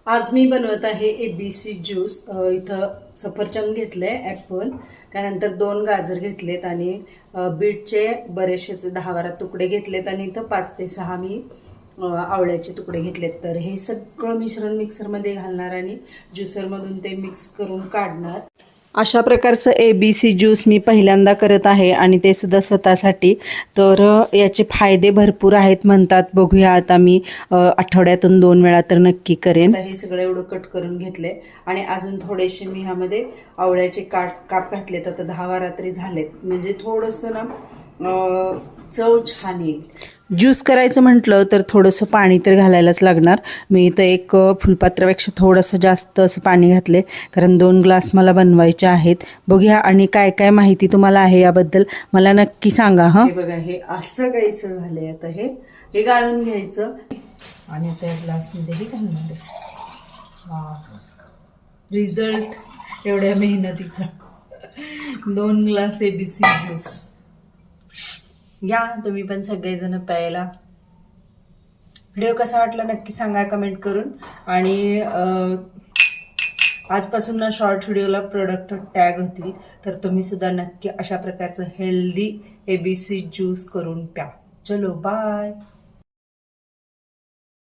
आज मी बनवत आहे ABC ज्यूस। इथं सफरचंद घेतलंय, ॲपल, त्यानंतर 2 गाजर घेतलेत आणि बीटचे बरेचसे 10-12 तुकडे घेतलेत आणि इथं 5 ते 6 मी आवळ्याचे तुकडे घेतलेत। तर हे सगळं मिश्रण मिक्सरमध्ये घालणार आणि ज्युसरमधून ते मिक्स करून काढणार। अशा प्रकारचं ABC ज्यूस मी पहिल्यांदा करत आहे आणि ते सुद्धा स्वतःसाठी। तर याचे फायदे भरपूर आहेत म्हणतात। बघूया आता मी आठवड्यातून 2 वेळा तर नक्की करेन। हे सगळं एवढं कट करून घेतले आणि अजून थोडेसे मी ह्यामध्ये आवळ्याचे काप घातलेत। आता 10-12 तरी झालेत, म्हणजे थोडंसं ना चव छान येईल। ज्यूस करायचं म्हटलं तर थोडंसं पाणी तर घालायलाच लागणार। मी इथं एक फुलपात्रापेक्षा थोडंसं जास्त असं पाणी घातले, कारण 2 ग्लास मला बनवायचे आहेत। बघूया आणि काय काय माहिती तुम्हाला आहे याबद्दल मला नक्की सांगा। हे बघा, हे असं काहीसं झालंय। आता हे गाळून घ्यायचं आणि आता या ग्लासमध्येही घालणार आहे। रिझल्ट एवढ्या मेहनतीचा 2 ग्लास ABC ज्यूस। या तुम्ही पण सगळेजण प्यायला। व्हिडिओ कसा वाटला नक्की सांगा कमेंट करून। आणि आजपासून ना शॉर्ट व्हिडिओला प्रोडक्ट टॅग होतील, तर तुम्ही सुद्धा नक्की अशा प्रकारचं हेल्दी ABC ज्यूस करून प्या। चलो बाय।